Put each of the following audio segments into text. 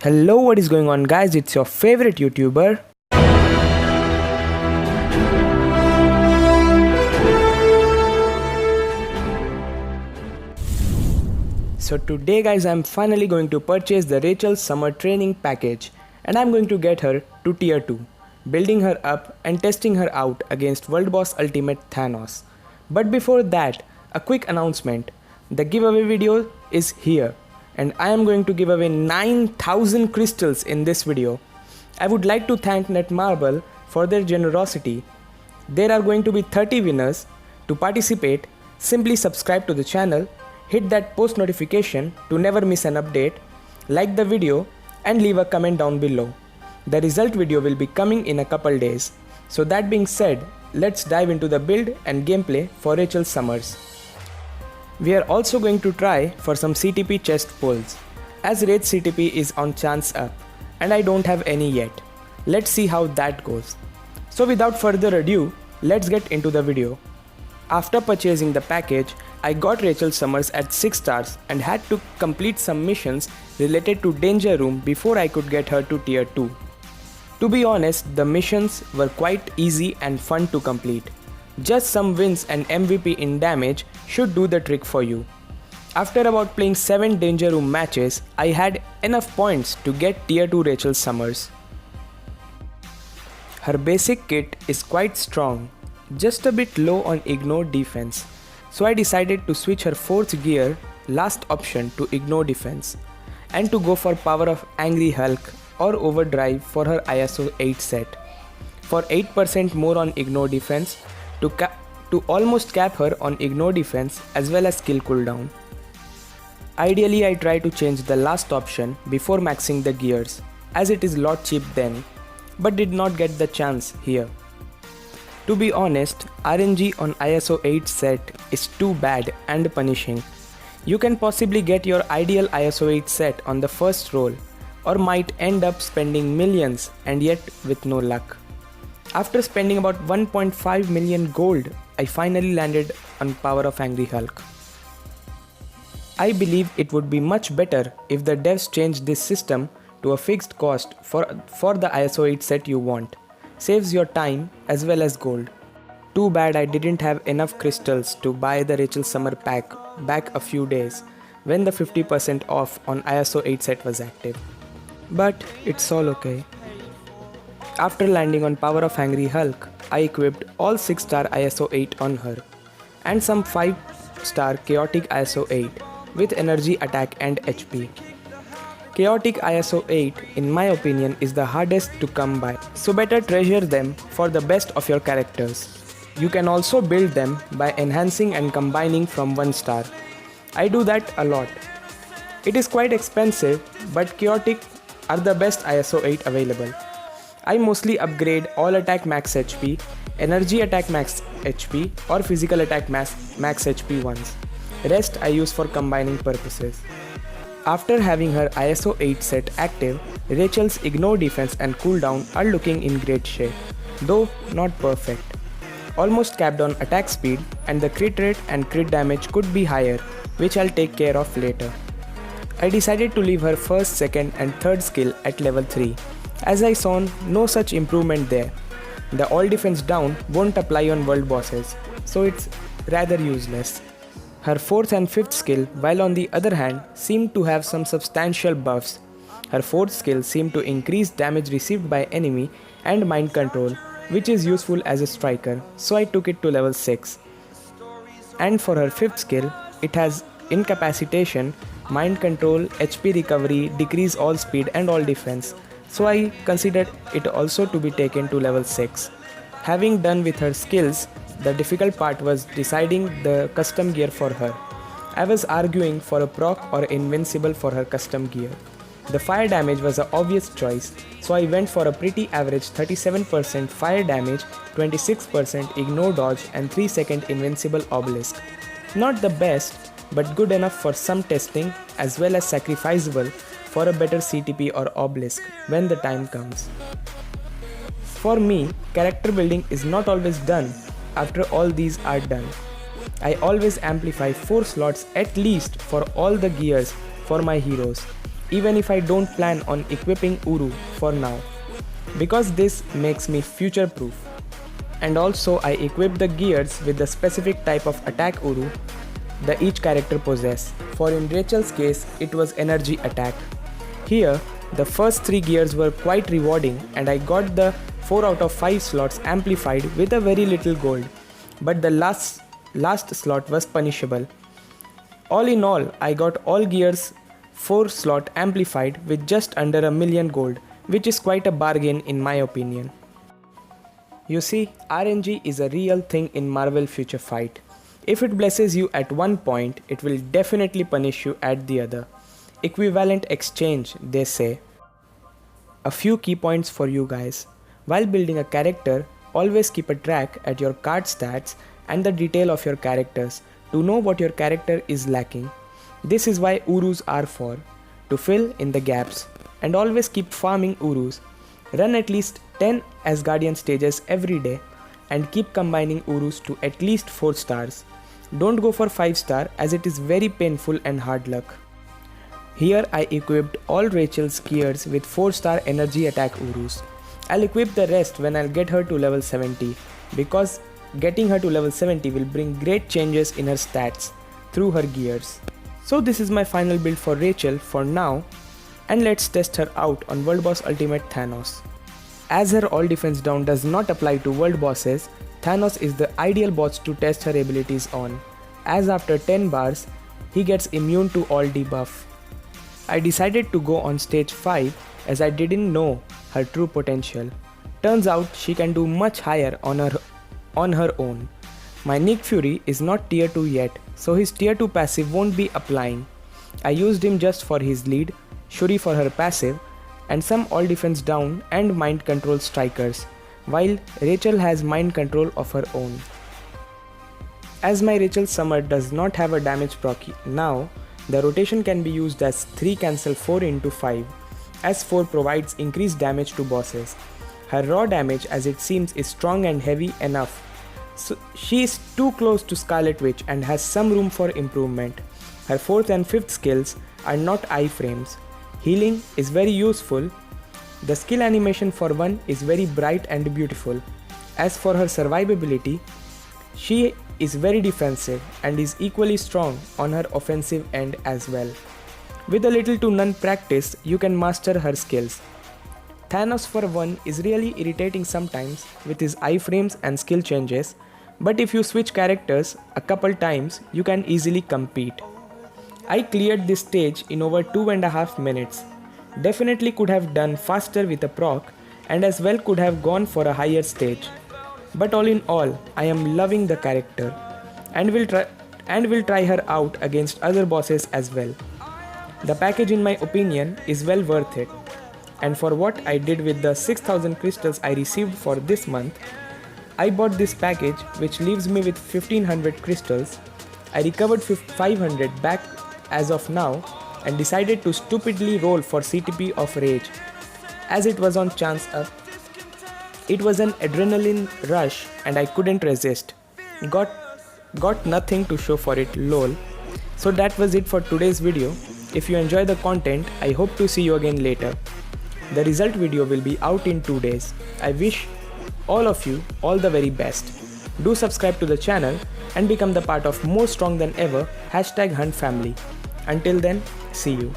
Hello, what is going on guys? It's your favorite YouTuber. So today guys, I'm finally going to purchase the Rachel's summer training package and I'm going to get her to tier 2, building her up and testing her out against World Boss Ultimate Thanos. But before that, a quick announcement. The giveaway video is here and I am going to give away 9,000 crystals in this video. I would like to thank Netmarble for their generosity. There are going to be 30 winners. To participate, simply subscribe to the channel, hit that post notification to never miss an update, like the video and leave a comment down below. The result video will be coming in a couple days. So that being said, let's dive into the build and gameplay for Rachel Summers. We are also going to try for some CTP chest pulls, as Wraith CTP is on chance up and I don't have any yet. Let's see how that goes. So without further ado, let's get into the video. After purchasing the package, I got Rachel Summers at 6 stars and had to complete some missions related to Danger Room before I could get her to tier 2. To be honest, the missions were quite easy and fun to complete. Just some wins and MVP in damage should do the trick for you. After about playing 7 Danger Room matches, I had enough points to get tier 2 Rachel Summers. Her basic kit is quite strong, just a bit low on ignore defense. So I decided to switch her 4th gear, last option, to ignore defense and to go for Power of Angry Hulk or Overdrive for her ISO 8 set. For 8% more on ignore defense, to almost cap her on ignore defense as well as skill cooldown. Ideally, I try to change the last option before maxing the gears, as it is lot cheap then, but did not get the chance here. To be honest, RNG on ISO 8 set is too bad and punishing. You can possibly get your ideal ISO 8 set on the first roll, or might end up spending millions and yet with no luck. After spending about 1.5 million gold, I finally landed on Power of Angry Hulk. I believe it would be much better if the devs changed this system to a fixed cost for the ISO 8 set you want. Saves your time as well as gold. Too bad I didn't have enough crystals to buy the Rachel Summer pack back a few days when the 50% off on ISO 8 set was active. But it's all okay. After landing on Power of Angry Hulk, I equipped all 6-star ISO 8 on her and some 5-star Chaotic ISO 8 with energy, attack and HP. Chaotic ISO 8 in my opinion is the hardest to come by, so better treasure them for the best of your characters. You can also build them by enhancing and combining from 1 star. I do that a lot. It is quite expensive, but Chaotic are the best ISO 8 available. I mostly upgrade all attack max HP, energy attack max HP or physical attack max HP ones. Rest I use for combining purposes. After having her ISO 8 set active, Rachel's ignore defense and cooldown are looking in great shape, though not perfect. Almost capped on attack speed and the crit rate and crit damage could be higher, which I'll take care of later. I decided to leave her 1st, 2nd and 3rd skill at level 3. As I saw no such improvement there. The all defense down won't apply on world bosses, so it's rather useless. Her 4th and 5th skill, while on the other hand, seemed to have some substantial buffs. Her 4th skill seemed to increase damage received by enemy and mind control, which is useful as a striker, so I took it to level 6. And for her 5th skill, it has incapacitation, mind control, HP recovery, decrease all speed and all defense. So I considered it also to be taken to level 6. Having done with her skills, the difficult part was deciding the custom gear for her. I was arguing for a proc or invincible for her custom gear. The fire damage was an obvious choice, so I went for a pretty average 37% fire damage, 26% ignore dodge and 3-second invincible obelisk. Not the best, but good enough for some testing as well as sacrificable for a better CTP or obelisk when the time comes. For me, character building is not always done after all these are done. I always amplify 4 slots at least for all the gears for my heroes. even if I don't plan on equipping Uru for now, because this makes me future proof. And also I equip the gears with the specific type of attack Uru that each character possess. For in Rachel's case, it was energy attack. Here, the first 3 gears were quite rewarding and I got the 4 out of 5 slots amplified with a very little gold, but the last slot was punishable. All in all, I got all gears 4 slot amplified with just under a million gold, which is quite a bargain in my opinion. You see, RNG is a real thing in Marvel Future Fight. If it blesses you at one point, it will definitely punish you at the other. Equivalent exchange, they say. A few key points for you guys. While building a character, always keep a track at your card stats and the detail of your characters to know what your character is lacking. This is why Urus are for, to fill in the gaps, and always keep farming Urus. Run at least 10 Asgardian stages every day and keep combining Urus to at least 4 stars. Don't go for 5 star as it is very painful and hard luck. Here I equipped all Rachel's gears with 4 star energy attack Urus. I'll equip the rest when I'll get her to level 70, because getting her to level 70 will bring great changes in her stats through her gears. So this is my final build for Rachel for now, and let's test her out on World Boss Ultimate Thanos. As her all defense down does not apply to world bosses, Thanos is the ideal boss to test her abilities on, as after 10 bars, he gets immune to all debuff. I decided to go on stage 5 as I didn't know her true potential. Turns out she can do much higher on her own. My Nick Fury is not tier 2 yet, so his tier 2 passive won't be applying. I used him just for his lead, Shuri for her passive, and some all defense down and mind control strikers, while Rachel has mind control of her own. As my Rachel Summer does not have a damage proc now, the rotation can be used as 3 cancel 4 into 5, as 4 provides increased damage to bosses. Her raw damage as it seems is strong and heavy enough, so she is too close to Scarlet Witch and has some room for improvement. Her 4th and 5th skills are not iframes. Healing is very useful. The skill animation for one is very bright and beautiful. As for her survivability, she is very defensive and is equally strong on her offensive end as well. With a little to none practice, you can master her skills. Thanos for one is really irritating sometimes with his iframes and skill changes, but if you switch characters a couple times, you can easily compete. I cleared this stage in over 2.5 minutes. Definitely could have done faster with a proc and as well could have gone for a higher stage. But all in all, I am loving the character and will try her out against other bosses as well. The package in my opinion is well worth it. And for what I did with the 6000 crystals I received for this month, I bought this package which leaves me with 1500 crystals. I recovered 500 back as of now and decided to stupidly roll for CTP of Rage as it was on chance up. It was an adrenaline rush and I couldn't resist. Got nothing to show for it, lol. So that was it for today's video. If you enjoy the content, I hope to see you again later. The result video will be out in 2 days. I wish all of you all the very best. Do subscribe to the channel and become the part of more strong than ever #Hunt family. Until then, see you.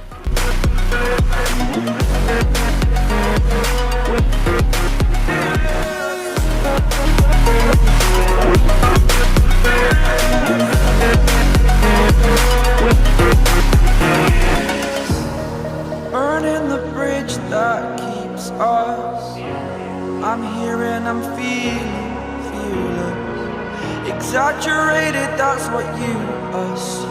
Burning the bridge that keeps us. I'm here and I'm feeling fearless. Exaggerated, that's what you assume.